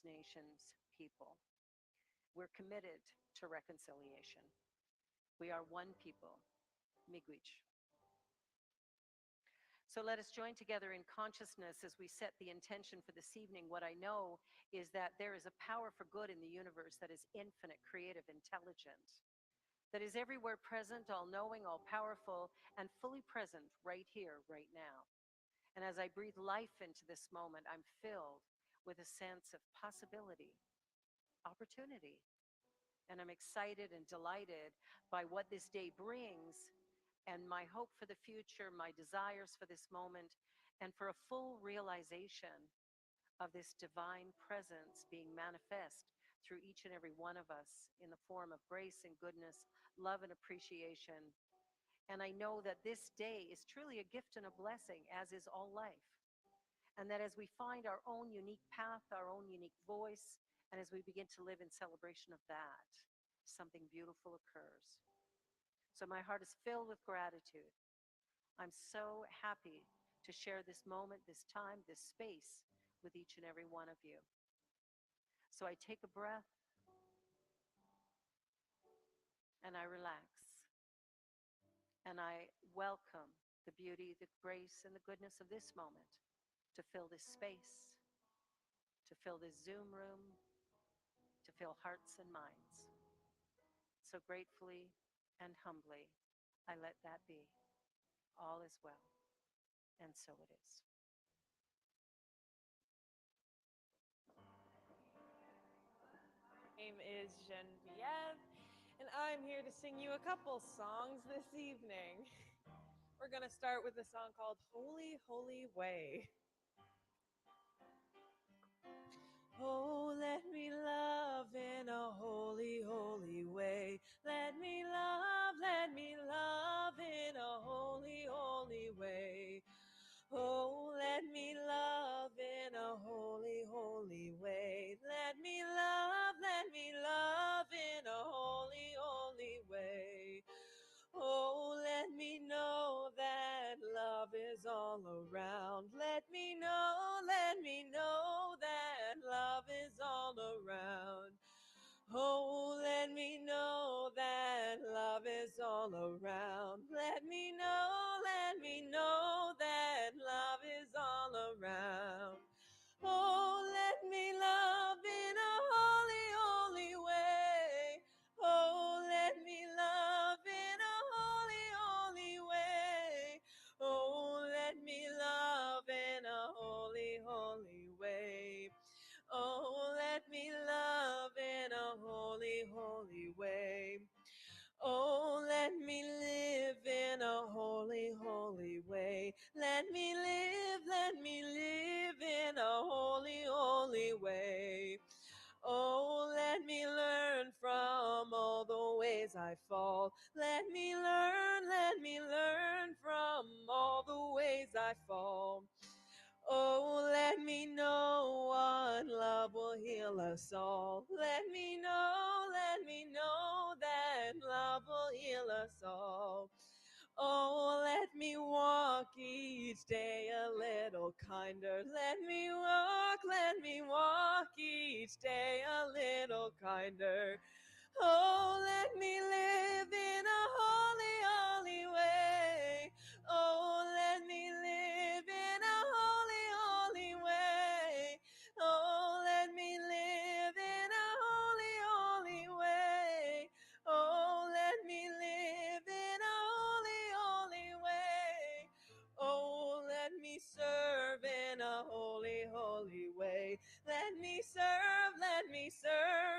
First Nations people. We're committed to reconciliation. We are one people, Miigwech. So let us join together in consciousness as we set the intention for this evening. What I know is that there is a power for good in the universe that is infinite, creative, intelligent, that is everywhere present, all knowing, all powerful, and fully present right here, right now. And as I breathe life into this moment, I'm filled with a sense of possibility, opportunity. And I'm excited and delighted by what this day brings and my hope for the future, my desires for this moment, and for a full realization of this divine presence being manifest through each and every one of us in the form of grace and goodness, love and appreciation. And I know that this day is truly a gift and a blessing, as is all life. And that as we find our own unique path, our own unique voice, and as we begin to live in celebration of that, something beautiful occurs. So my heart is filled with gratitude. I'm so happy to share this moment, this time, this space with each and every one of you. So I take a breath and I relax. And I welcome the beauty, the grace, and the goodness of this moment to fill this space, to fill this Zoom room, to fill hearts and minds. So gratefully and humbly, I let that be. All is well, and so it is. My name is Genevieve, and I'm here to sing you a couple songs this evening. We're going to start with a song called Holy, Holy Way. Oh, let me love in a holy, holy way. Let me love in a holy, holy way. Oh, let me love in a holy, holy way. Let me love in a holy, holy way. Oh, let me know that love is all around. Let me know that love is all around. Oh, let me know that love is all around. Let me know that love is all around. Oh, let me love in a holy, holy way. Oh, let me love in a holy, holy way. Oh, let me love in a holy, holy way. Oh, let me love in a holy, holy way. Oh, let me live in a holy, holy way. Let me live in a holy, holy way. Oh, let me learn from all the ways I fall. Let me learn from all the ways I fall. Oh, let me know what love will heal us all. Let me know that love will heal us all. Oh, let me walk each day a little kinder. Let me walk each day a little kinder. Oh, let me live in a holy, holy way. Oh, let me live in a holy, holy way. Oh, let me live in a holy, holy way. Oh, let me live in a holy, holy way. Oh, let me serve in a holy, holy way. Let me serve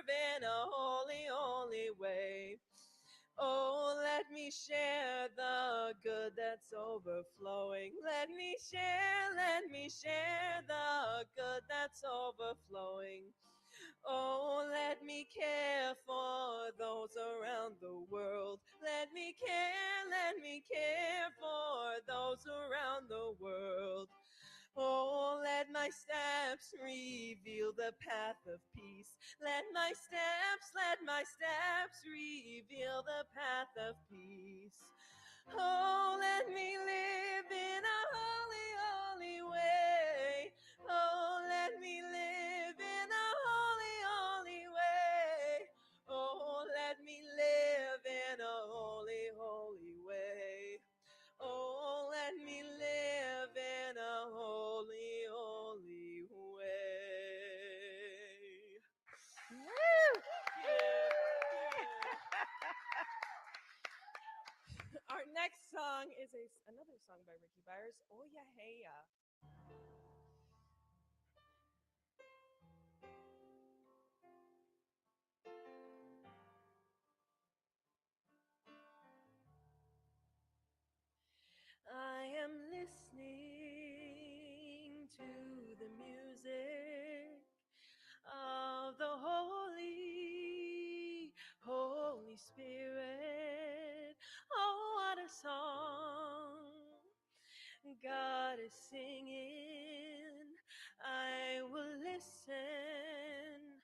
in a holy, holy way. Oh, let me share the good that's overflowing. Let me share the good that's overflowing. Oh, let me care for those around the world. Let me care for those around the world. Oh, let my steps reveal the path of peace. Let my steps reveal the path of peace. Oh, let me live in a holy, holy way. Oh, let me live in a is another song by Ricky Byers. Oh yeah, hey ya. I am listening to the music of the Holy Spirit. Oh, what a song God is singing. I will listen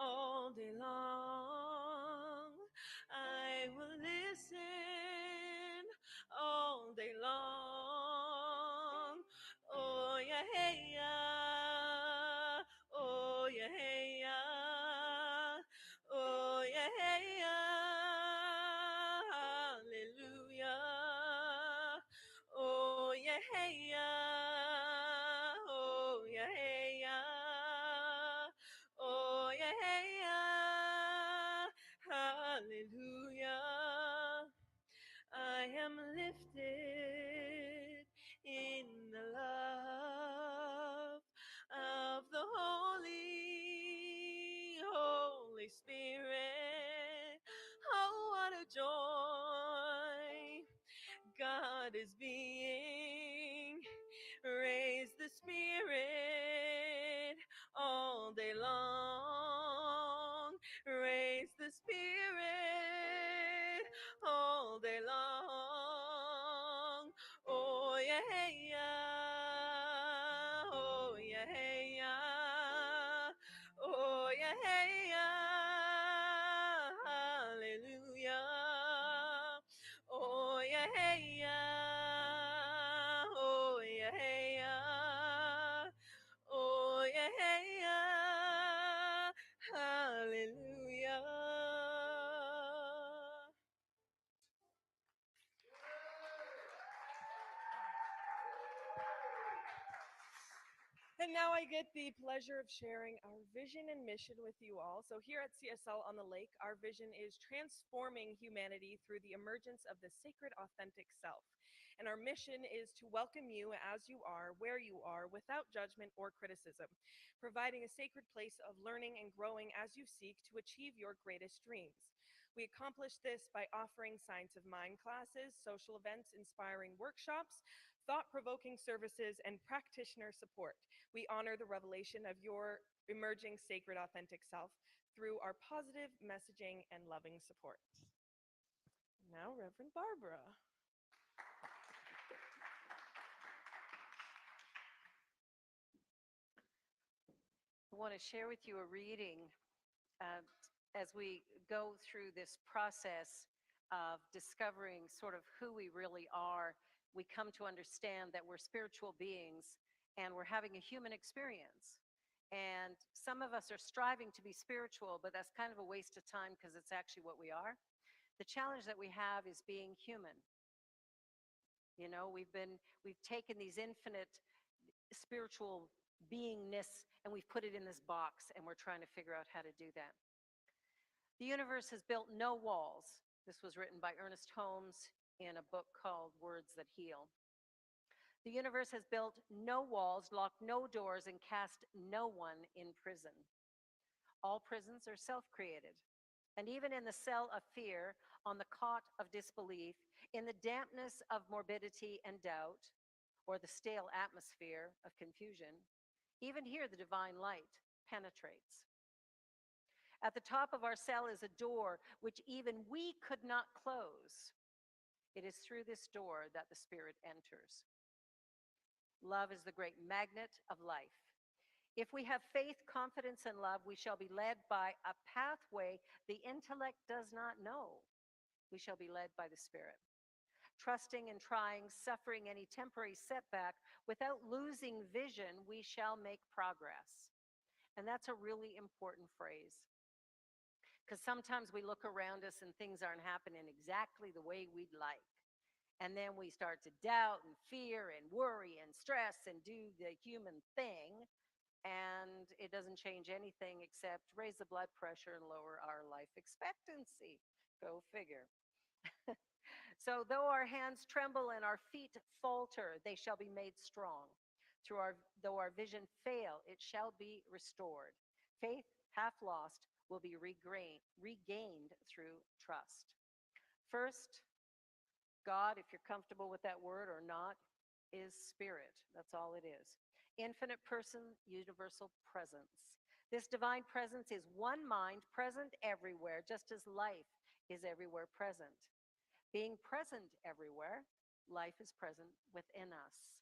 all day long. I will listen all day long. Oh yeah, hey ya. Oh yeah, hey ya. Oh yeah, hey ya. Hallelujah. Oh yeah, hey ya. Oh yeah, hey ya. Oh yeah, hey ya. Hallelujah. I am lifted in the love of the Holy Spirit. Oh, what a joy God is being. Raise the Spirit all day long. Raise the Spirit all day long. Oh yeah, hey ya. Oh yeah, hey ya. Oh yeah, hey ya. Hallelujah. Oh yeah, hey ya. Oh yeah, hey ya. Oh yeah, hey ya. Hallelujah. And now I get the pleasure of sharing our vision and mission with you all. So, here at CSL on the Lake, our vision is transforming humanity through the emergence of the sacred, authentic self. And our mission is to welcome you as you are, where you are, without judgment or criticism, providing a sacred place of learning and growing as you seek to achieve your greatest dreams. We accomplish this by offering science of mind classes, social events, inspiring workshops, thought provoking services, and practitioner support. We honor the revelation of your emerging sacred authentic self through our positive messaging and loving support. Now, Reverend Barbara. I want to share with you a reading uh, as we go through this process of discovering sort of who we really are. We come to understand that we're spiritual beings and we're having a human experience. And some of us are striving to be spiritual, but that's kind of a waste of time because it's actually what we are. The challenge that we have is being human. You know, we've taken these infinite spiritual beingness and we've put it in this box and we're trying to figure out how to do that. The universe has built no walls. This was written by Ernest Holmes in a book called Words That Heal. The universe has built no walls, locked no doors, and cast no one in prison. All prisons are self-created. And even in the cell of fear, on the cot of disbelief, in the dampness of morbidity and doubt, or the stale atmosphere of confusion, even here the divine light penetrates. At the top of our cell is a door which even we could not close. It is through this door that the Spirit enters. Love is the great magnet of life. If we have faith, confidence, and love, we shall be led by a pathway the intellect does not know. We shall be led by the Spirit. Trusting and trying, suffering any temporary setback, without losing vision, we shall make progress. And that's a really important phrase. Because sometimes we look around us and things aren't happening exactly the way we'd like. And then we start to doubt and fear and worry and stress and do the human thing. And it doesn't change anything except raise the blood pressure and lower our life expectancy. Go figure. So, though our hands tremble and our feet falter, they shall be made strong. Though our vision fail, it shall be restored. Faith, half lost, will be regained through trust. First, God, if you're comfortable with that word or not, is spirit. That's all it is. Infinite person, universal presence. This divine presence is one mind present everywhere, just as life is everywhere present. Being present everywhere, life is present within us.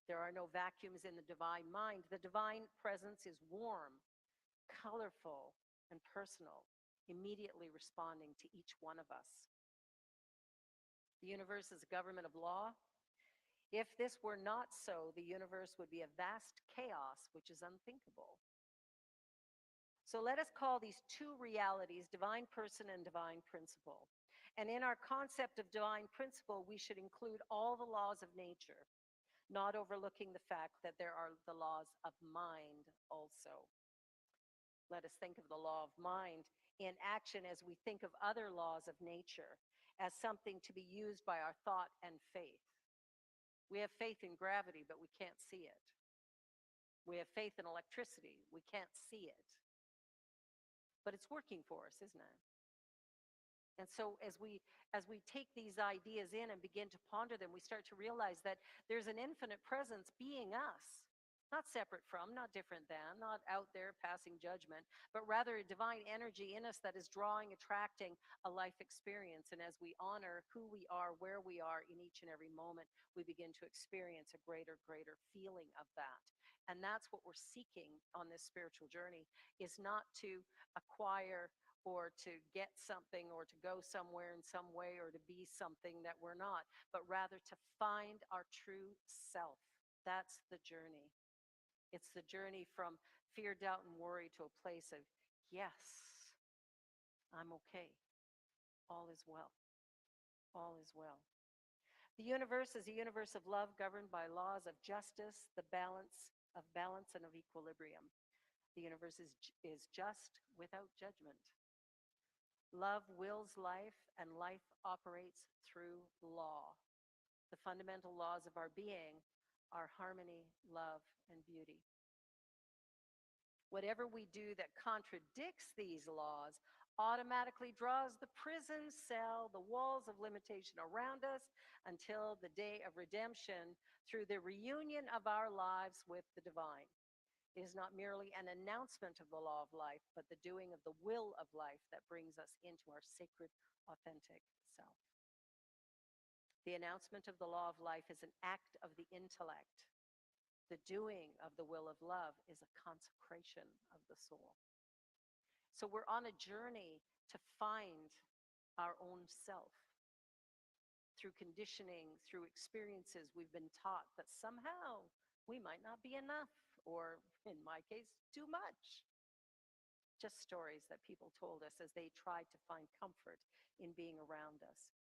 There are no vacuums in the divine mind. The divine presence is warm, colorful, and personal, immediately responding to each one of us. The universe is a government of law. If this were not so, the universe would be a vast chaos, which is unthinkable. So let us call these two realities divine person and divine principle. And in our concept of divine principle, we should include all the laws of nature, not overlooking the fact that there are the laws of mind also. Let us think of the law of mind in action as we think of other laws of nature as something to be used by our thought and faith. We have faith in gravity, but we can't see it. We have faith in electricity. We can't see it. But it's working for us, isn't it? And so as we take these ideas in and begin to ponder them, we start to realize that there's an infinite presence being us, not separate from, not different than, not out there passing judgment, but rather a divine energy in us that is drawing, attracting a life experience. And as we honor who we are, where we are in each and every moment, we begin to experience a greater feeling of that. And that's what we're seeking on this spiritual journey, is not to acquire or to get something or to go somewhere in some way or to be something that we're not, but rather to find our true self. That's the journey. It's the journey from fear, doubt, and worry to a place of, yes, I'm okay. All is well. All is well. The universe is a universe of love governed by laws of justice, the balance and of equilibrium. The universe is just without judgment. Love wills life, and life operates through law. The fundamental laws of our being are harmony, love, and beauty. Whatever we do that contradicts these laws automatically draws the prison cell, the walls of limitation around us until the day of redemption through the reunion of our lives with the divine. It is not merely an announcement of the law of life, but the doing of the will of life that brings us into our sacred, authentic self. The announcement of the law of life is an act of the intellect. The doing of the will of love is a consecration of the soul. So we're on a journey to find our own self. Through conditioning, through experiences, we've been taught that somehow we might not be enough, or in my case, too much. Just stories that people told us as they tried to find comfort in being around us.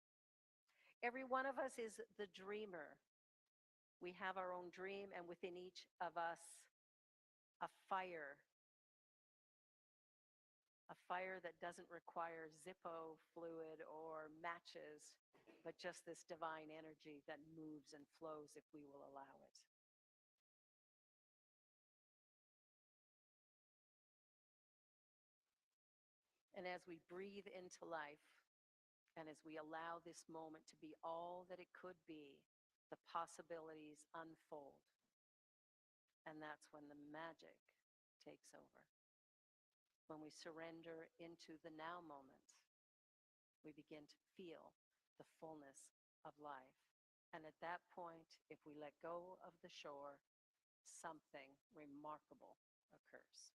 Every one of us is the dreamer. We have our own dream, and within each of us, a fire that doesn't require Zippo fluid or matches, but just this divine energy that moves and flows if we will allow it. And as we breathe into life, and as we allow this moment to be all that it could be, the possibilities unfold. And that's when the magic takes over. When we surrender into the now moment, we begin to feel the fullness of life. And at that point, if we let go of the shore, something remarkable occurs.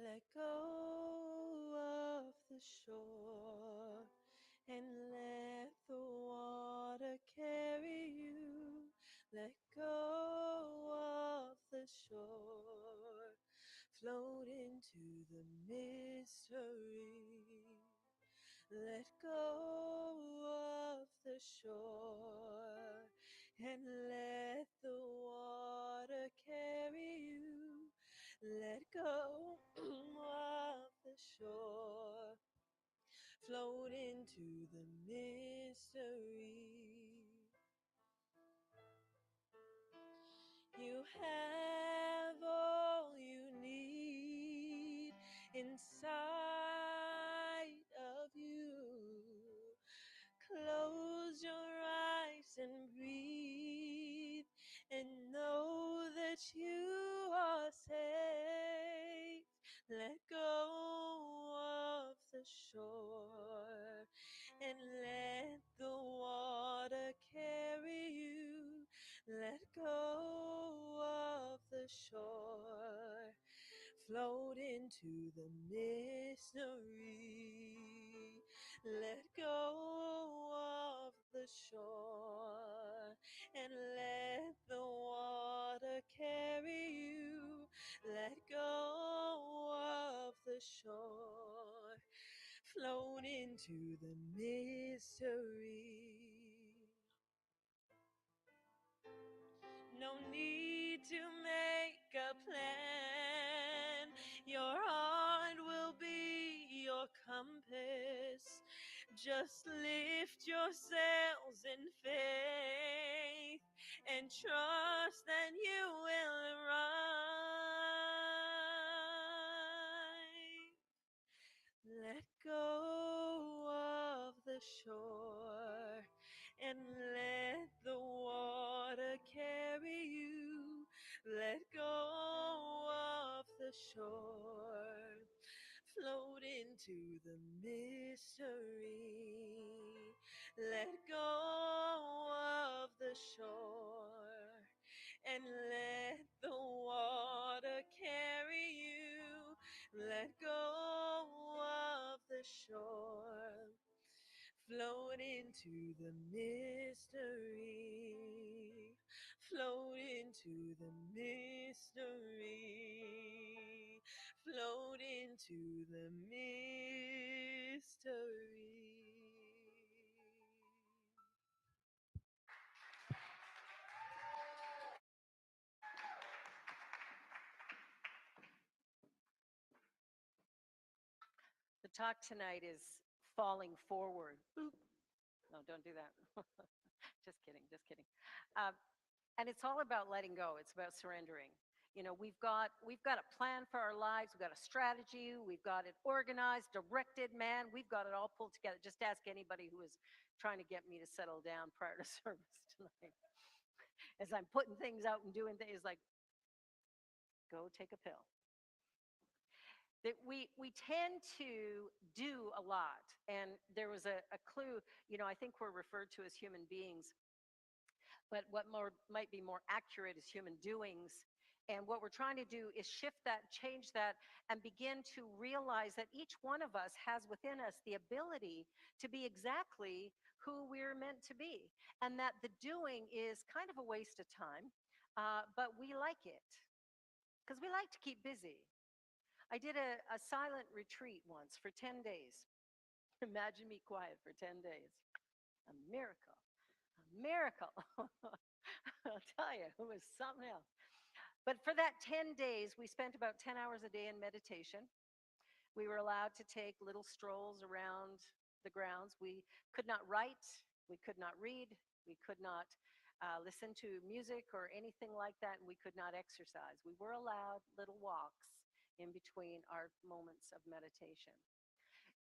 Let go of the shore and let the water carry you. Let go of the shore, float into the mystery. Let go of the shore and let the water carry you. Let go of the shore. Float into the mystery. You have all you need inside of you. Close your eyes and breathe and know that you are safe. Let go of the shore and let the water carry you. Let go of the shore. Float into the mystery. Let go of the shore and let the water carry you. Let go of the shore. Float into the mystery. No need to make a plan. Your heart will be your compass. Just lift your sails in faith and trust that you will arrive. Let go of the shore and let the water carry you. Let go of the shore. Float into the mystery. Let go of the shore and let the water carry you. Let go of the shore. Float into the mystery. Float into the mystery. Float into the mystery. The talk tonight is falling forward. Oop. No, don't do that. Just kidding, just kidding. Uh, and it's all about letting go. It's about surrendering. You know, we've got a plan for our lives. We've got a strategy. We've got it organized, directed. Man, we've got it all pulled together. Just ask anybody who was trying to get me to settle down prior to service tonight. As I'm putting things out and doing things, like, go take a pill. That we tend to do a lot, and there was a clue. You know, I think we're referred to as human beings, but what might be more accurate is human doings. And what we're trying to do is shift that, change that, and begin to realize that each one of us has within us the ability to be exactly who we're meant to be, and that the doing is kind of a waste of time, but we like it because we like to keep busy. I did a silent retreat once for 10 days. Imagine me quiet for 10 days. A miracle. A miracle. I'll tell you, it was something else. But for that 10 days, we spent about 10 hours a day in meditation. We were allowed to take little strolls around the grounds. We could not write, we could not read, we could not listen to music or anything like that, and we could not exercise. We were allowed little walks in between our moments of meditation.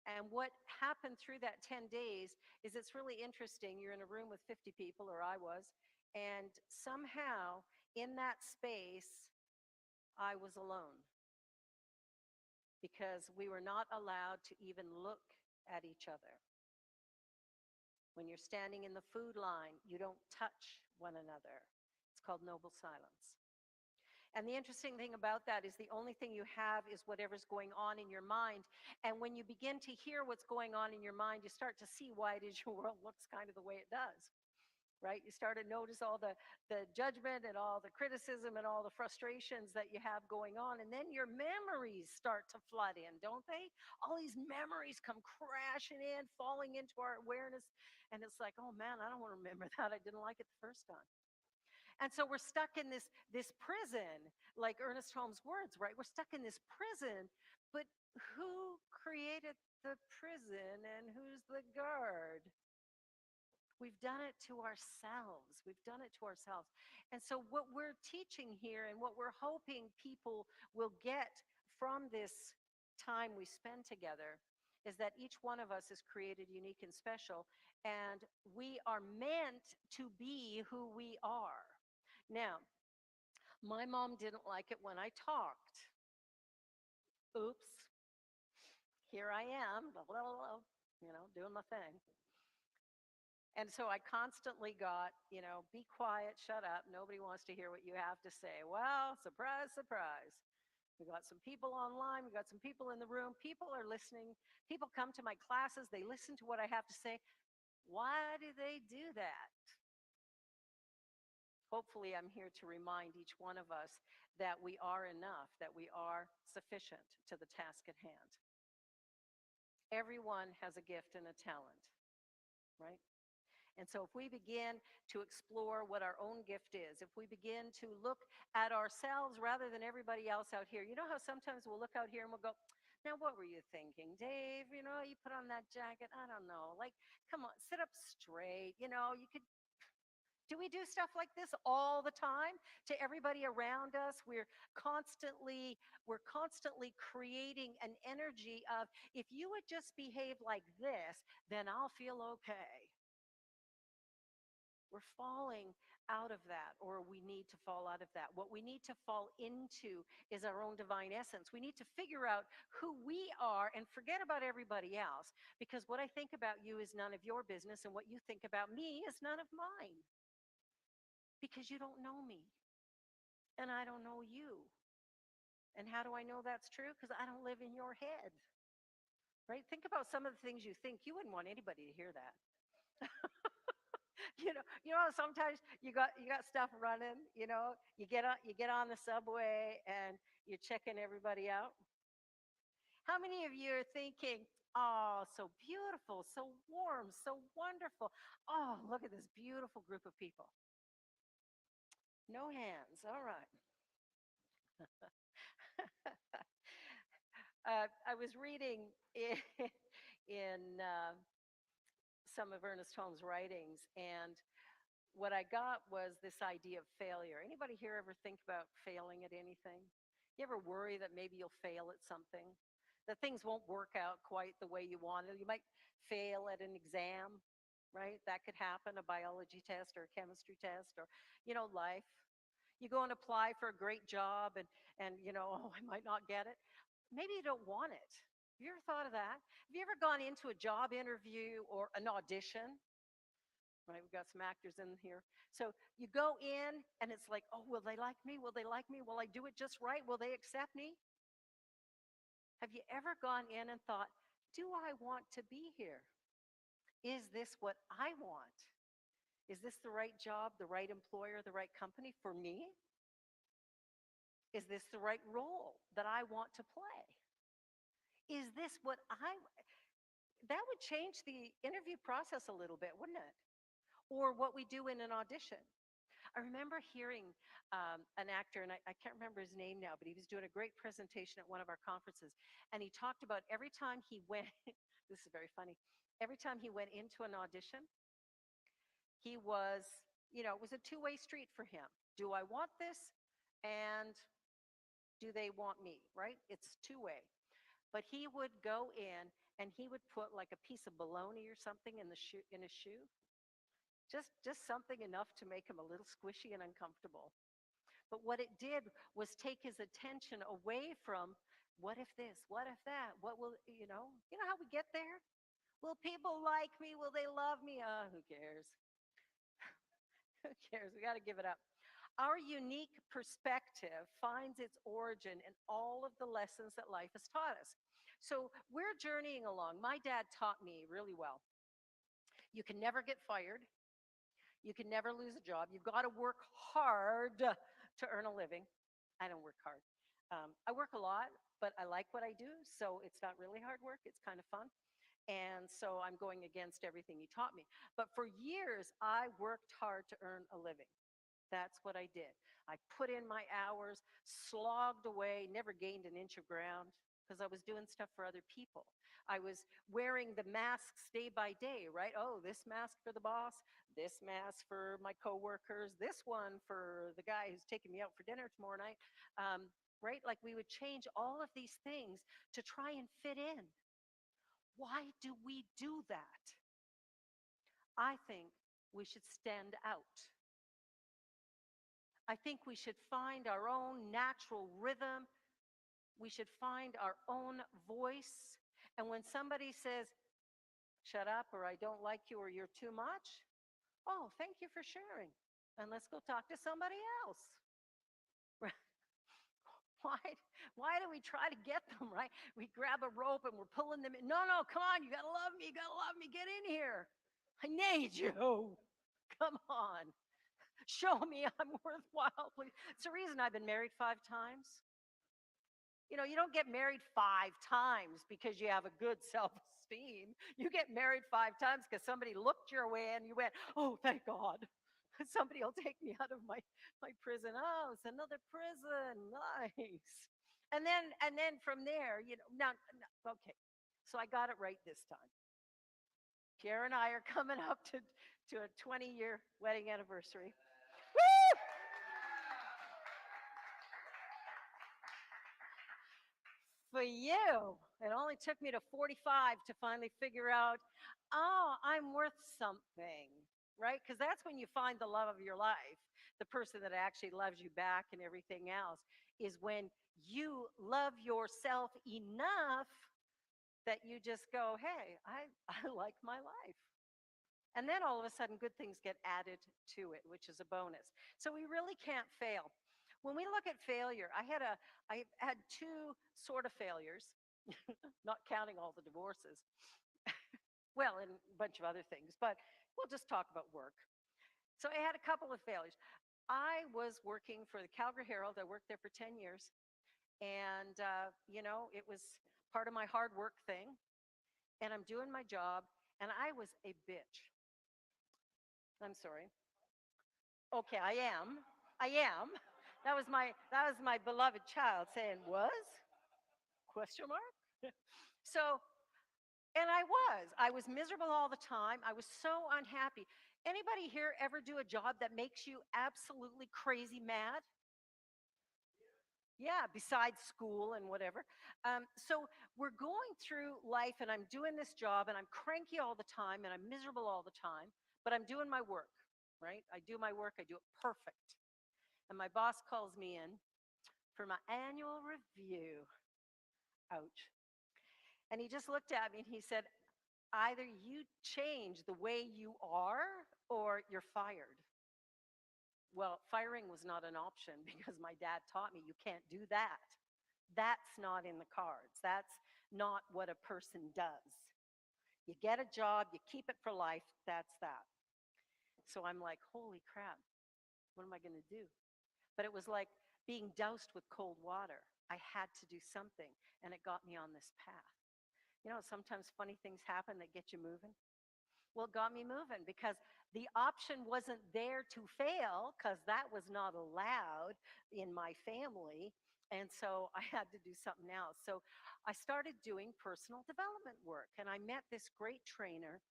And what happened through that 10 days is it's really interesting. You're in a room with 50 people, or I was, and somehow in that space, I was alone because we were not allowed to even look at each other. When you're standing in the food line, you don't touch one another. It's called noble silence. And the interesting thing about that is the only thing you have is whatever's going on in your mind. And when you begin to hear what's going on in your mind, you start to see why it is your world looks kind of the way it does. right? You start to notice all the judgment and all the criticism and all the frustrations that you have going on. And then your memories start to flood in, don't they? All these memories come crashing in, falling into our awareness. And it's like, oh man, I don't want to remember that. I didn't like it the first time. And so we're stuck in this prison, like Ernest Holmes' words, right? We're stuck in this prison, but who created the prison and who's the guard? We've done it to ourselves. We've done it to ourselves. And so, what we're teaching here and what we're hoping people will get from this time we spend together is that each one of us is created unique and special, and we are meant to be who we are. Now, my mom didn't like it when I talked. Oops, here I am, doing my thing. And so I constantly got, be quiet, shut up. Nobody wants to hear what you have to say. Well, surprise, surprise. We got some people online. We got some people in the room. People are listening. People come to my classes. They listen to what I have to say. Why do they do that? Hopefully, I'm here to remind each one of us that we are enough, that we are sufficient to the task at hand. Everyone has a gift and a talent, right? And so if we begin to explore what our own gift is, if we begin to look at ourselves rather than everybody else out here, you know how sometimes we'll look out here and we'll go, now what were you thinking, Dave? You put on that jacket. I don't know. Like, come on, sit up straight. You could. Do we do stuff like this all the time to everybody around us? We're constantly creating an energy of, if you would just behave like this, then I'll feel okay. We're falling out of that, or we need to fall out of that. What we need to fall into is our own divine essence. We need to figure out who we are and forget about everybody else, because what I think about you is none of your business, and what you think about me is none of mine, because you don't know me and I don't know you. And how do I know that's true? Because I don't live in your head, right? Think about some of the things you think. You wouldn't want anybody to hear that. Sometimes you got stuff running. You get on the subway and you're checking everybody out. How many of you are thinking, oh, so beautiful, so warm, so wonderful? Oh, look at this beautiful group of people. No hands. All right. I was reading in some of Ernest Holmes' writings, and what I got was this idea of failure. Anybody here ever think about failing at anything? You ever worry that maybe you'll fail at something? That things won't work out quite the way you wanted? You might fail at an exam, right? That could happen, a biology test or a chemistry test, or, life. You go and apply for a great job and oh, I might not get it. Maybe you don't want it. Have you ever thought of that? Have you ever gone into a job interview or an audition? Right, we've got some actors in here. So you go in and it's like, oh, will they like me? Will they like me? Will I do it just right? Will they accept me? Have you ever gone in and thought, do I want to be here? Is this what I want? Is this the right job, the right employer, the right company for me? Is this the right role that I want to play? Is this that would change the interview process a little bit, wouldn't it? Or what we do in an audition. I remember hearing an actor, and I can't remember his name now, but he was doing a great presentation at one of our conferences. And he talked about every time he went, this is very funny, every time he went into an audition, he was, it was a two-way street for him. Do I want this? And do they want me, right? It's two-way. But he would go in and he would put like a piece of bologna or something in his shoe. Just something enough to make him a little squishy and uncomfortable. But what it did was take his attention away from, what if this? What if that? What will, how we get there? Will people like me? Will they love me? Who cares? Who cares? We got to give it up. Our unique perspective finds its origin in all of the lessons that life has taught us. So we're journeying along. My dad taught me really well. You can never get fired. You can never lose a job. You've got to work hard to earn a living. I don't work hard. I work a lot, but I like what I do, so it's not really hard work. It's kind of fun. And so I'm going against everything he taught me. But for years, I worked hard to earn a living. That's what I did. I put in my hours, slogged away, never gained an inch of ground because I was doing stuff for other people. I was wearing the masks day by day, right? Oh, this mask for the boss, this mask for my coworkers, this one for the guy who's taking me out for dinner tomorrow night. Right? Like we would change all of these things to try and fit in. Why do we do that? I think we should stand out. I think we should find our own natural rhythm. We should find our own voice. And when somebody says, shut up, or I don't like you, or you're too much, oh, thank you for sharing. And let's go talk to somebody else. Why, why do we try to get them, right? We grab a rope and we're pulling them in. No, no, come on, you gotta love me, you gotta love me, get in here. I need you. Come on. Show me I'm worthwhile, please. It's the reason I've been married 5 times. You know, you don't get married 5 times because you have a good self-esteem. You get married 5 times because somebody looked your way and you went, oh, thank God. Somebody will take me out of my prison. Oh, it's another prison. Nice. And then from there, now, okay. So I got it right this time. Pierre and I are coming up to a 20-year wedding anniversary. Woo! For you, it only took me to 45 to finally figure out, oh, I'm worth something, right? Because that's when you find the love of your life, the person that actually loves you back and everything else, is when you love yourself enough that you just go, hey, I like my life. And then all of a sudden, good things get added to it, which is a bonus. So we really can't fail. When we look at failure, I had two sort of failures, not counting all the divorces. Well, and a bunch of other things, but we'll just talk about work. So I had a couple of failures. I was working for the Calgary Herald. I worked there for 10 years. And, it was part of my hard work thing. And I'm doing my job. And I was a bitch. I'm sorry. Okay, I am. I am. That was my beloved child saying, was? Question mark? So, and I was miserable all the time. I was so unhappy. Anybody here ever do a job that makes you absolutely crazy mad? Yeah, besides school and whatever. So we're going through life and I'm doing this job and I'm cranky all the time and I'm miserable all the time, but I'm doing my work, right? I do my work, I do it perfect. And my boss calls me in for my annual review. Ouch. And he just looked at me and he said, either you change the way you are or you're fired. Well, firing was not an option because my dad taught me you can't do that. That's not in the cards. That's not what a person does. You get a job, you keep it for life, that's that. So I'm like, holy crap, what am I going to do? But it was like being doused with cold water. I had to do something, and it got me on this path. Sometimes funny things happen that get you moving. Well, it got me moving because the option wasn't there to fail because that was not allowed in my family. And so I had to do something else. So I started doing personal development work and I met this great trainer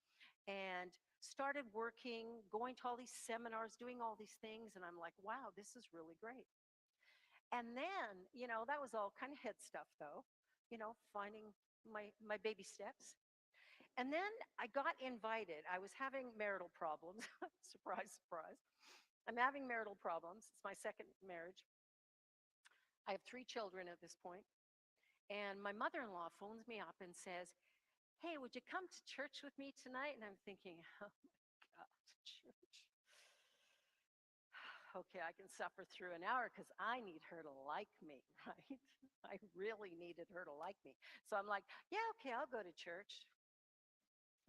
and started working, going to all these seminars, doing all these things. And I'm like, wow, this is really great. And then, that was all kind of head stuff though, finding my baby steps. And then I got invited. I was having marital problems. Surprise, surprise. I'm having marital problems. It's my second marriage. I have 3 children at this point. And my mother-in-law phones me up and says, hey, would you come to church with me tonight? And I'm thinking, oh my God, church. Okay, I can suffer through an hour because I need her to like me, right? I really needed her to like me. So I'm like, yeah, okay, I'll go to church.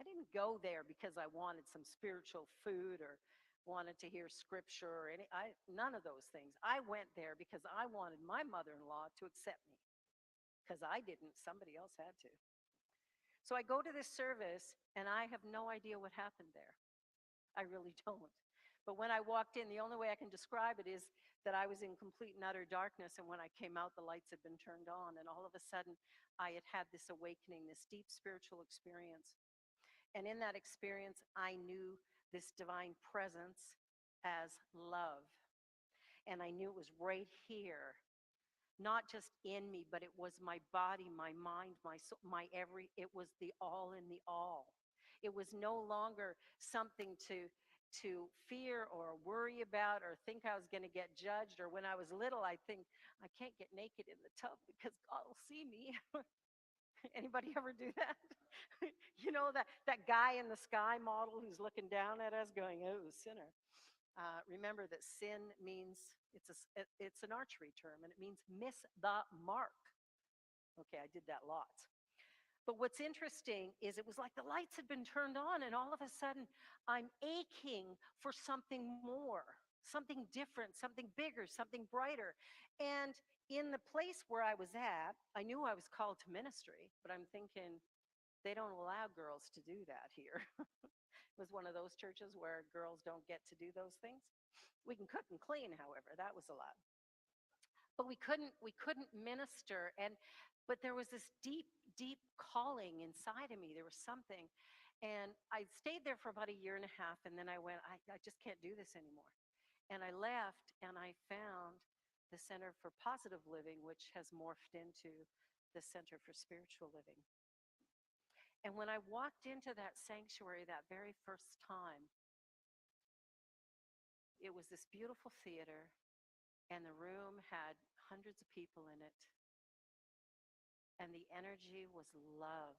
I didn't go there because I wanted some spiritual food or wanted to hear scripture or none of those things. I went there because I wanted my mother-in-law to accept me because I didn't, somebody else had to. So I go to this service and I have no idea what happened there. I really don't. But when I walked in, the only way I can describe it is that I was in complete and utter darkness. And when I came out, the lights had been turned on. And all of a sudden, I had had this awakening, this deep spiritual experience. And in that experience, I knew this divine presence as love. And I knew it was right here, not just in me, but it was my body, my mind, my soul, it was the all in the all. It was no longer something to fear or worry about or think I was going to get judged. Or when I was little, I think I can't get naked in the tub because God will see me. Anybody ever do that? You know, that guy in the sky model who's looking down at us going, oh, sinner. Remember that sin means, it's an archery term, and it means miss the mark. Okay, I did that lots. But what's interesting is it was like the lights had been turned on, and all of a sudden I'm aching for something more, something different, something bigger, something brighter. And in the place where I was at, I knew I was called to ministry, but I'm thinking, they don't allow girls to do that here. It was one of those churches where girls don't get to do those things. We can cook and clean, however, that was allowed. But we couldn't minister, but there was this deep calling inside of me. There was something. And I stayed there for about a year and a half, and then I went, I just can't do this anymore. And I left, and I found the Center for Positive Living, which has morphed into the Center for Spiritual Living. And when I walked into that sanctuary that very first time, it was this beautiful theater, and the room had hundreds of people in it. And the energy was love.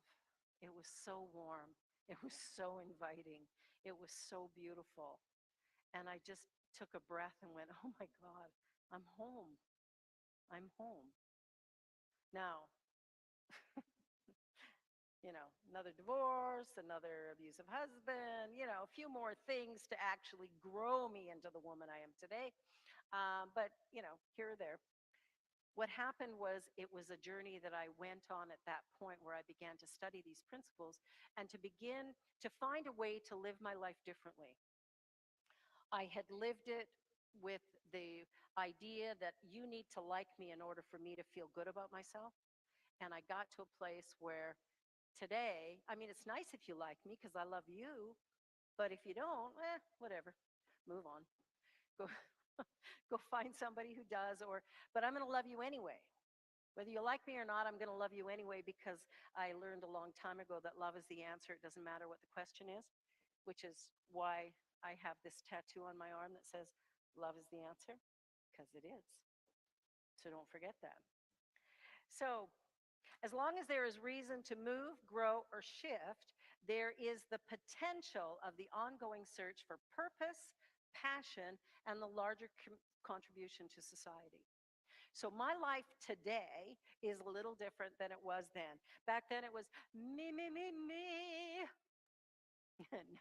It was so warm. It was so inviting. It was so beautiful. And I just took a breath and went, oh my God, I'm home. I'm home. Now, another divorce, another abusive husband, a few more things to actually grow me into the woman I am today. But, here or there. What happened was it was a journey that I went on at that point where I began to study these principles and to begin to find a way to live my life differently. I had lived it with the idea that you need to like me in order for me to feel good about myself. And I got to a place where today, it's nice if you like me because I love you, but if you don't, whatever, move on. Go go find somebody who does, but I'm going to love you anyway. Whether you like me or not, I'm going to love you anyway because I learned a long time ago that love is the answer. It doesn't matter what the question is, which is why I have this tattoo on my arm that says, love is the answer, because it is. So don't forget that. So as long as there is reason to move, grow, or shift, there is the potential of the ongoing search for purpose, passion, and the larger contribution to society. So my life today is a little different than it was then. Back then it was me, me, me, me.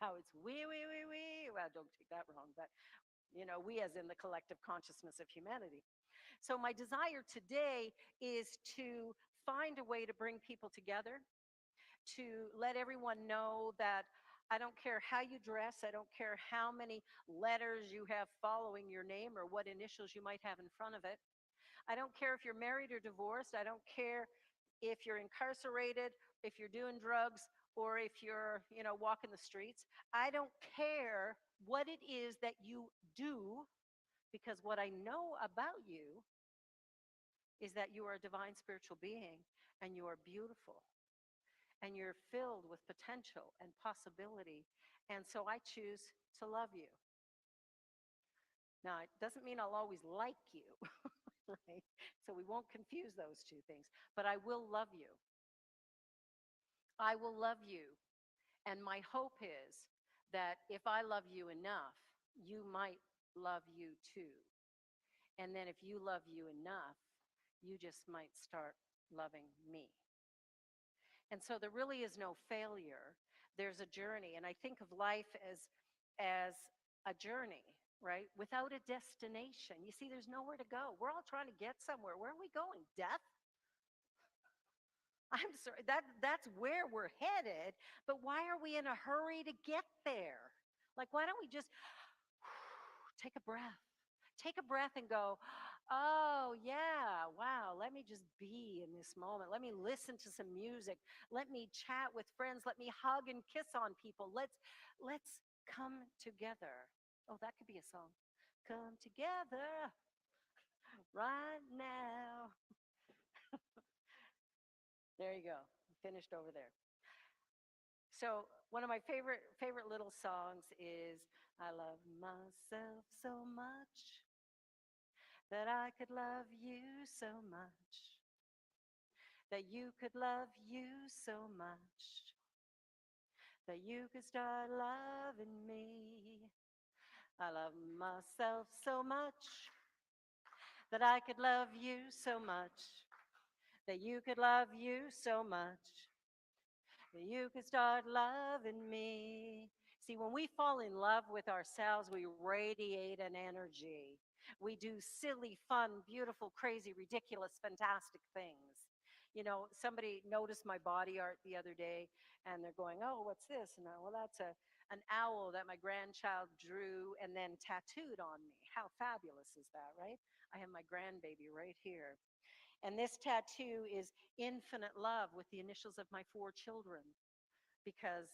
Now it's we, we, we, we. Well, don't take that wrong, but we as in the collective consciousness of humanity. So my desire today is to find a way to bring people together, to let everyone know that I don't care how you dress, I don't care how many letters you have following your name or what initials you might have in front of it. I don't care if you're married or divorced. I don't care if you're incarcerated, if you're doing drugs, or if you're, walking the streets. I don't care what it is that you do, because what I know about you is that you are a divine spiritual being and you are beautiful and you're filled with potential and possibility. And so I choose to love you. Now, it doesn't mean I'll always like you, right? So we won't confuse those two things, but I will love you. I will love you. And my hope is that if I love you enough, you might love you too. And then if you love you enough, you just might start loving me. And so there really is no failure. There's a journey. And I think of life as a journey, right? Without a destination. You see, there's nowhere to go. We're all trying to get somewhere. Where are we going? Death? I'm sorry, that's where we're headed, but why are we in a hurry to get there? Like, why don't we just take a breath? Take a breath and go, oh, yeah, wow, let me just be in this moment. Let me listen to some music. Let me chat with friends. Let me hug and kiss on people. Let's come together. Oh, that could be a song. Come together right now. There you go. Finished over there. So one of my favorite little songs is I love myself so much that I could love you so much, that you could love you so much, that you could start loving me. I love myself so much that I could love you so much, that you could love you so much, that you could start loving me. See, when we fall in love with ourselves, we radiate an energy. We do silly, fun, beautiful, crazy, ridiculous, fantastic things. You know, somebody noticed my body art the other day and they're going, oh, what's this? And well, that's an owl that my grandchild drew and then tattooed on me. How fabulous is that, right? I have my grandbaby right here. And this tattoo is infinite love with the initials of my 4 children because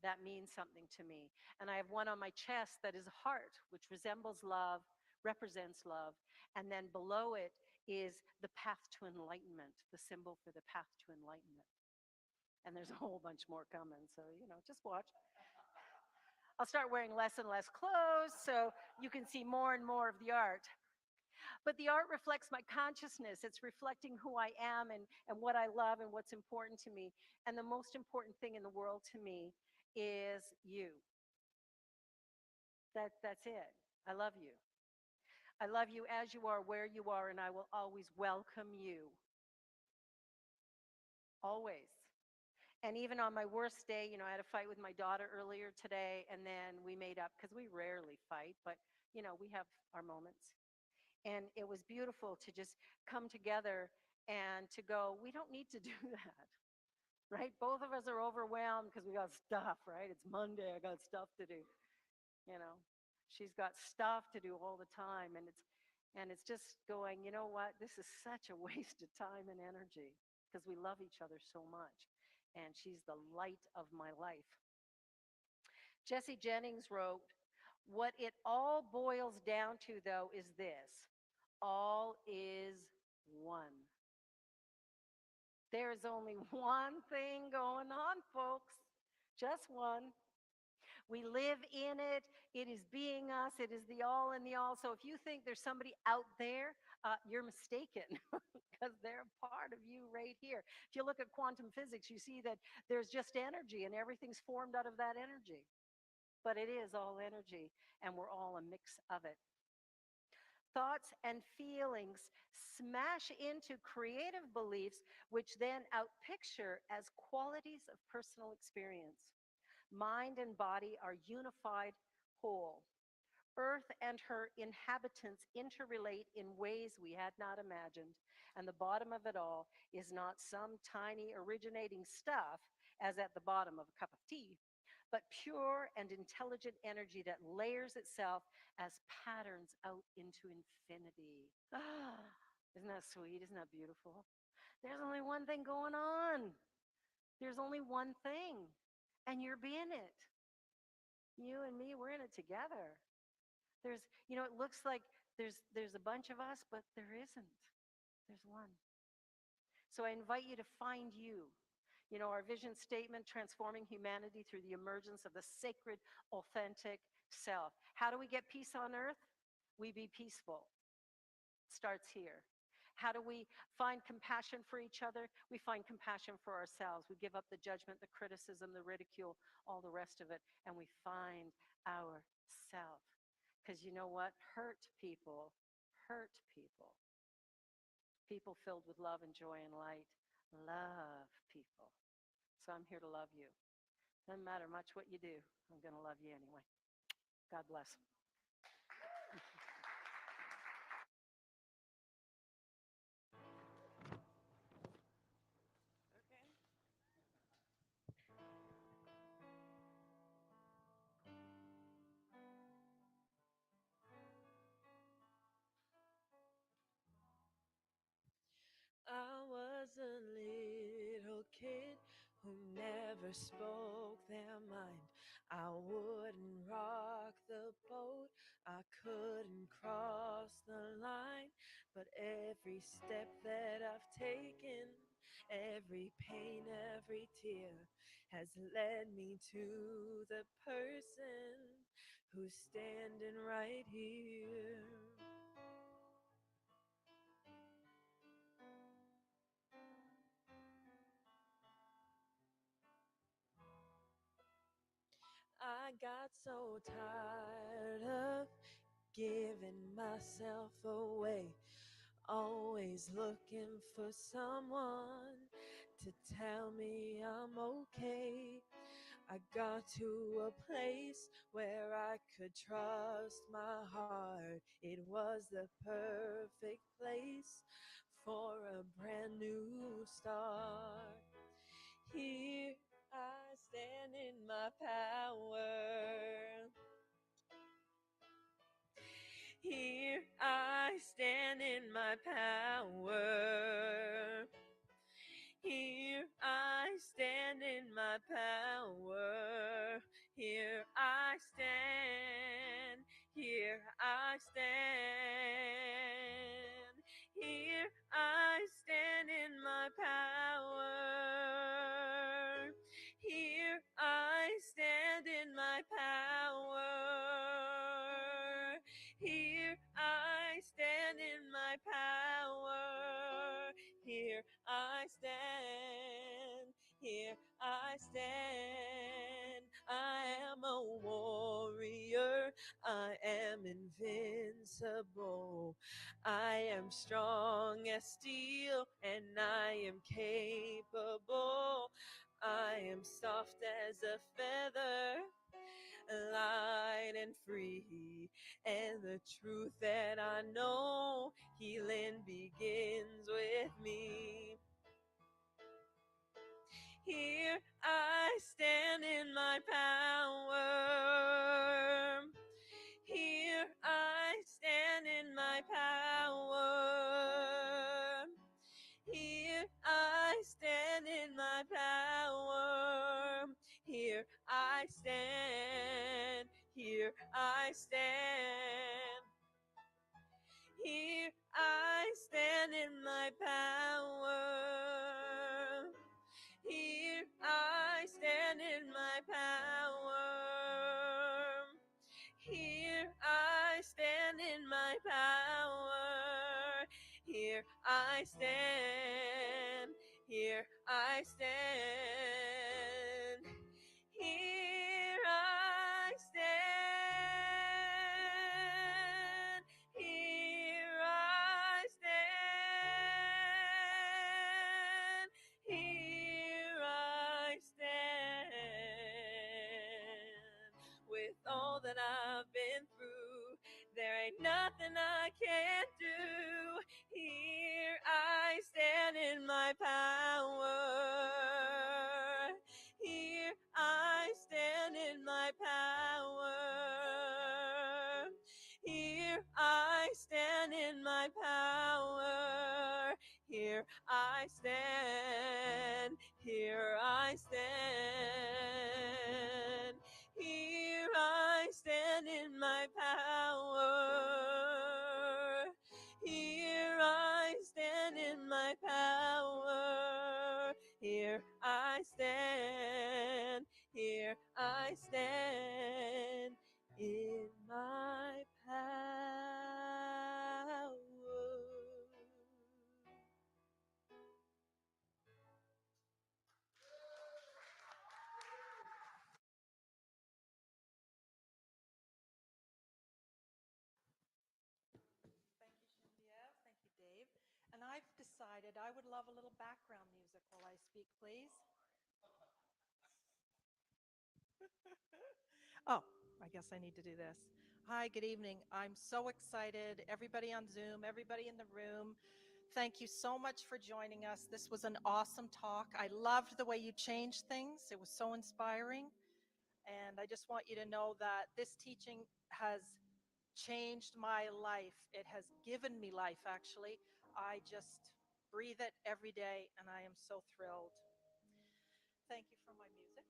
that means something to me. And I have one on my chest that is a heart, which resembles love, represents love. And then below it is the path to enlightenment, the symbol for the path to enlightenment. And there's a whole bunch more coming. So, just watch. I'll start wearing less and less clothes so you can see more and more of the art. But the art reflects my consciousness. It's reflecting who I am and what I love and what's important to me. And the most important thing in the world to me is you. That's it. I love you. I love you as you are, where you are, and I will always welcome you. Always. And even on my worst day, I had a fight with my daughter earlier today, and then we made up because we rarely fight, but, we have our moments. And it was beautiful to just come together and to go, we don't need to do that, right? Both of us are overwhelmed because we got stuff, right? It's Monday, I got stuff to do, you know. She's got stuff to do all the time, and it's just going, you know what? This is such a waste of time and energy because we love each other so much. And she's the light of my life. Jesse Jennings wrote, what it all boils down to, though, is this: all is one. There's only one thing going on, folks. Just one. We live in it. It is being us. It is the all in the all. So if you think there's somebody out there, you're mistaken because they're a part of you right here. If you look at quantum physics, you see that there's just energy and everything's formed out of that energy. But it is all energy, and we're all a mix of it. Thoughts and feelings smash into creative beliefs, which then outpicture as qualities of personal experience. Mind and body are unified whole. Earth and her inhabitants interrelate in ways we had not imagined. And the bottom of it all is not some tiny originating stuff, as at the bottom of a cup of tea, but pure and intelligent energy that layers itself as patterns out into infinity. Ah, isn't that sweet? Isn't that beautiful? There's only one thing going on. There's only one thing, and you're being it. You and me, we're in it together. It looks like there's a bunch of us, but there isn't. There's one. So I invite you to find you. Our vision statement, transforming humanity through the emergence of the sacred, authentic self. How do we get peace on earth? We be peaceful. It starts here. How do we find compassion for each other? We find compassion for ourselves. We give up the judgment, the criticism, the ridicule, all the rest of it, and we find ourself. Because you know what? Hurt people. People filled with love and joy and light love people. So I'm here to love you. Doesn't matter much what you do. I'm going to love you anyway. God bless. I was a little kid who never spoke their mind. I wouldn't rock the boat, I couldn't cross the line. But every step that I've taken, every pain, every tear has led me to the person who's standing right here. I got so tired of giving myself away, always looking for someone to tell me I'm okay. I got to a place where I could trust my heart. It was the perfect place for a brand new start. Here I stand in my power. Here I stand in my power. Here I stand in my power. Here I stand. Here I stand. Here I stand in my power. Here I stand in my power. Here I stand in my power. Here I stand. Here I stand. I am a warrior. I am invincible. I am strong as steel and I am capable. I am soft as a feather, light and free. And the truth that I know, healing begins with me. Here I stand in my power. Here I stand in my power. Here I stand in my power. Here I stand. Here I stand. Here I stand in my power. Here I stand in my power. Here I stand in my power. Here I stand. Here I stand. Here I stand. Here I stand. Here I stand. With all that I've been through, there ain't nothing I can't do. Here I stand in my power. Here I stand in my power. Here I stand in my power. Here I stand. Here I stand. Here I stand in my power. Here I stand in my power. Here I stand. Here I stand in my power. Thank you, Genevieve. Thank you, Dave. And I've decided I would love a little background music while I speak, please. Oh, I guess I need to do this. Hi, good evening. I'm so excited. Everybody on Zoom, everybody in the room, thank you so much for joining us. This was an awesome talk. I loved the way you changed things, it was so inspiring. And I just want you to know that this teaching has changed my life. It has given me life, actually. I just breathe it every day, and I am so thrilled. Thank you for my music.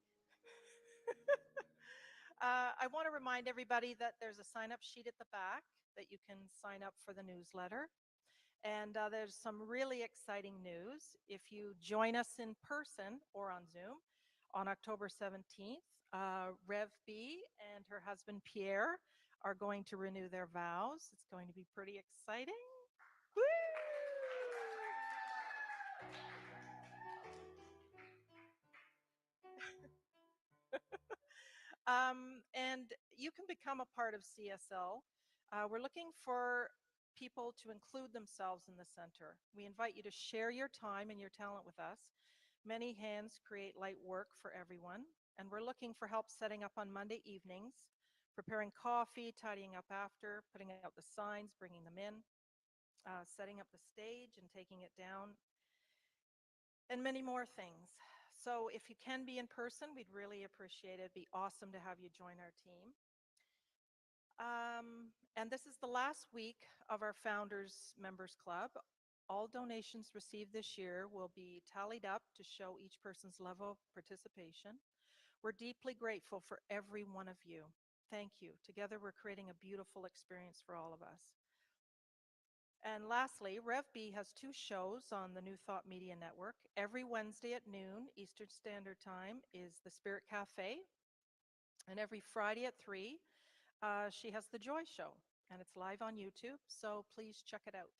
I want to remind everybody that there's a sign up sheet at the back that you can sign up for the newsletter. And there's some really exciting news. If you join us in person or on Zoom on October 17th, Rev B and her husband Pierre are going to renew their vows. It's going to be pretty exciting. Woo! And you can become a part of CSL. We're looking for people to include themselves in the center. We invite you to share your time and your talent with us. Many hands create light work for everyone, and we're looking for help setting up on Monday evenings, preparing coffee, tidying up after, putting out the signs, bringing them in, setting up the stage and taking it down, and many more things. So if you can be in person, we'd really appreciate it. It'd be awesome to have you join our team. And this is the last week of our Founders Members Club. All donations received this year will be tallied up to show each person's level of participation. We're deeply grateful for every one of you. Thank you. Together, we're creating a beautiful experience for all of us. And lastly, Rev B has two shows on the New Thought Media Network. Every Wednesday at noon Eastern Standard Time is the Spirit Cafe, and every Friday at 3, she has the Joy Show, and it's live on YouTube, so please check it out.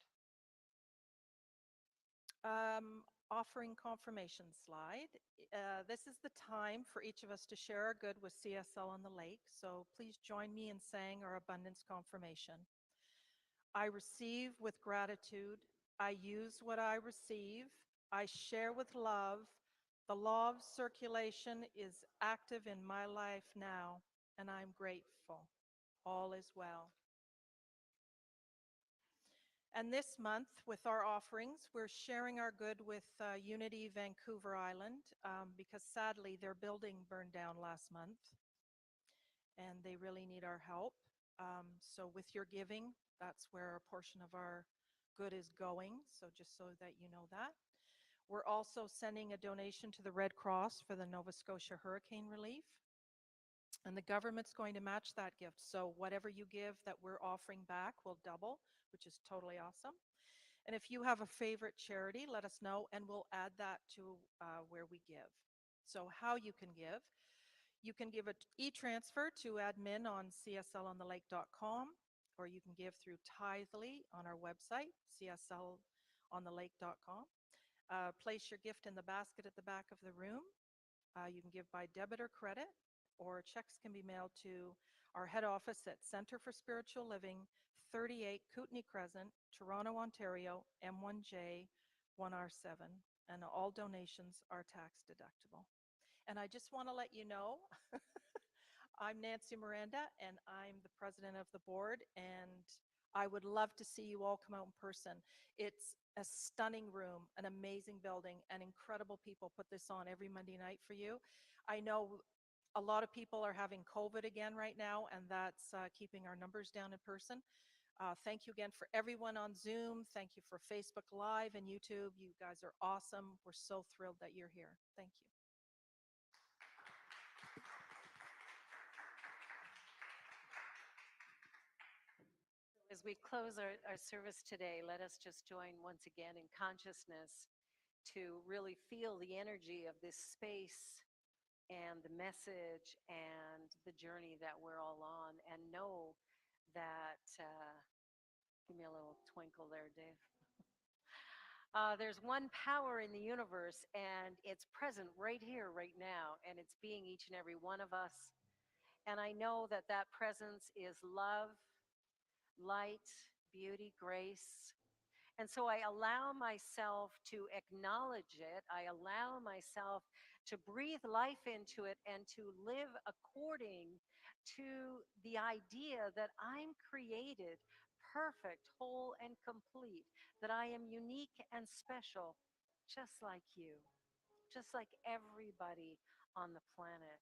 Offering confirmation slide. This is the time for each of us to share our good with CSL on the lake, so please join me in saying our abundance confirmation. I receive with gratitude. I use what I receive. I share with love. The law of circulation is active in my life now, and I'm grateful. All is well. And this month, with our offerings, we're sharing our good with Unity Vancouver Island because sadly their building burned down last month and they really need our help. So with your giving, that's where a portion of our good is going. So just so that you know that. We're also sending a donation to the Red Cross for the Nova Scotia hurricane relief. And the government's going to match that gift. So whatever you give that we're offering back will double, which is totally awesome. And if you have a favorite charity, let us know and we'll add that to where we give. So how you can give. You can give an e-transfer to admin on cslonthelake.com, or you can give through Tithely on our website, cslonthelake.com. Place your gift in the basket at the back of the room. You can give by debit or credit, or checks can be mailed to our head office at Center for Spiritual Living, 38 Kootenay Crescent, Toronto, Ontario, M1J 1R7, and all donations are tax deductible. And I just want to let you know, I'm Nancy Miranda, and I'm the president of the board, and I would love to see you all come out in person. It's a stunning room, an amazing building, and incredible people put this on every Monday night for you. I know a lot of people are having COVID again right now, and that's keeping our numbers down in person. Thank you again for everyone on Zoom. Thank you for Facebook Live and YouTube. You guys are awesome. We're so thrilled that you're here. Thank you. As we close our service today, let us just join once again in consciousness to really feel the energy of this space and the message and the journey that we're all on, and know that, give me a little twinkle there, Dave. There's one power in the universe, and it's present right here, right now, and it's being each and every one of us. And I know that that presence is love, light, beauty, grace. And so I allow myself to acknowledge it. I allow myself to breathe life into it and to live according to the idea that I'm created perfect, whole, and complete, that I am unique and special, just like you, just like everybody on the planet.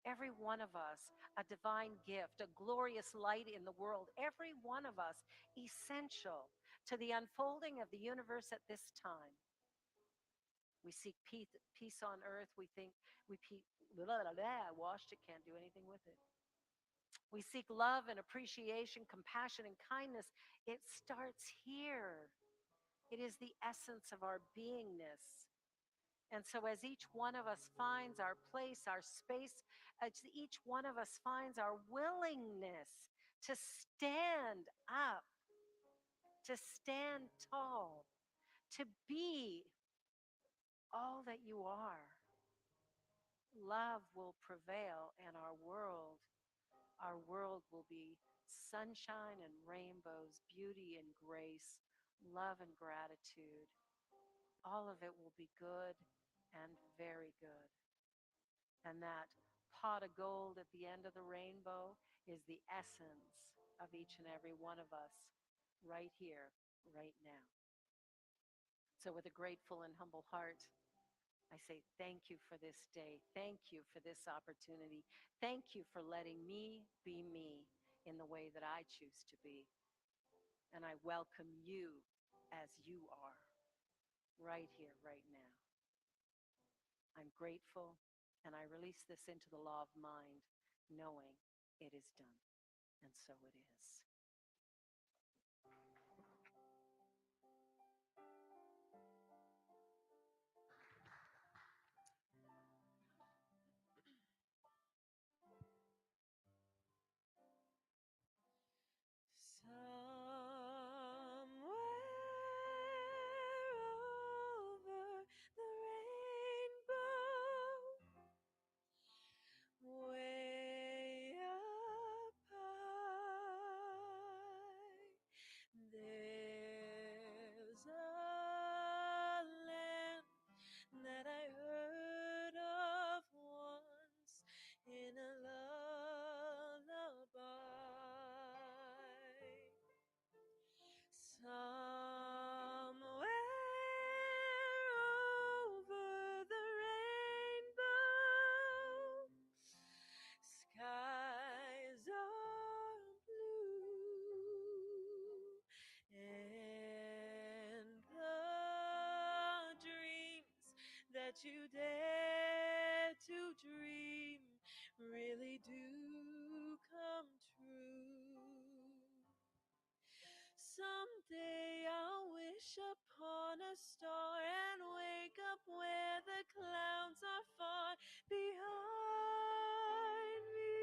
Every one of us, a divine gift, a glorious light in the world, every one of us essential to the unfolding of the universe at this time. We seek peace on earth. We think blah, blah, blah, blah, I washed it, can't do anything with it. We seek love and appreciation, compassion and kindness. It starts here. It is the essence of our beingness. And so, as each one of us finds our place, our space, as each one of us finds our willingness to stand up, to stand tall, to be all that you are, love will prevail and our world will be sunshine and rainbows, beauty and grace, love and gratitude. All of it will be good and very good. And that pot of gold at the end of the rainbow is the essence of each and every one of us right here, right now. So, with a grateful and humble heart, I say thank you for this day. Thank you for this opportunity. Thank you for letting me be me in the way that I choose to be. And I welcome you as you are, right here, right now. I'm grateful, and I release this into the law of mind, knowing it is done. And so it is. Somewhere over the rainbow, way up high, there's a land that I heard of once in a lullaby. Somewhere over the rainbow, skies are blue, and the dreams that you dare to dream really do come true. Someday I'll wish upon a star and wake up where the clouds are far behind me,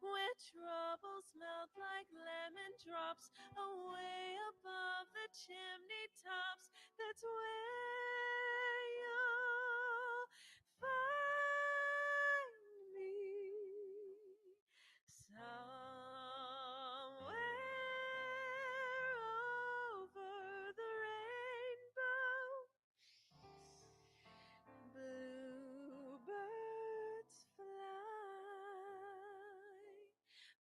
where troubles melt like lemon drops away above the chimney tops. That's where you'll find me. Somewhere over the rainbow, bluebirds fly,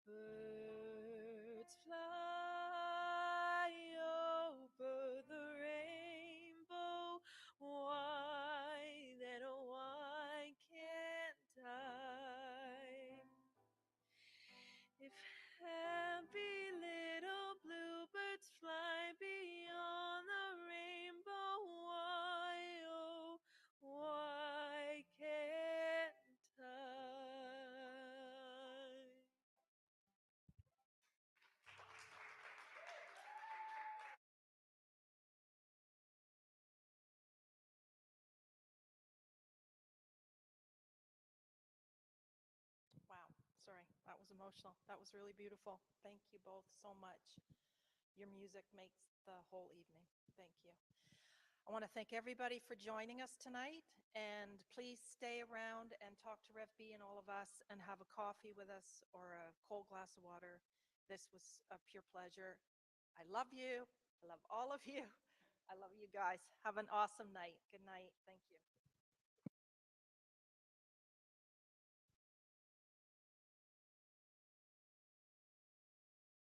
birds fly over the rainbow. Why then, oh, why can't I? If happy little bluebirds fly beyond the rainbow, why, oh, why can't I? Wow, sorry, that was emotional. That was really beautiful. Thank you both so much. Your music makes the whole evening. Thank you. I want to thank everybody for joining us tonight, and please stay around and talk to Rev B and all of us and have a coffee with us or a cold glass of water. This was a pure pleasure. I love you. I love all of you. I love you guys. Have an awesome night. Good night. Thank you.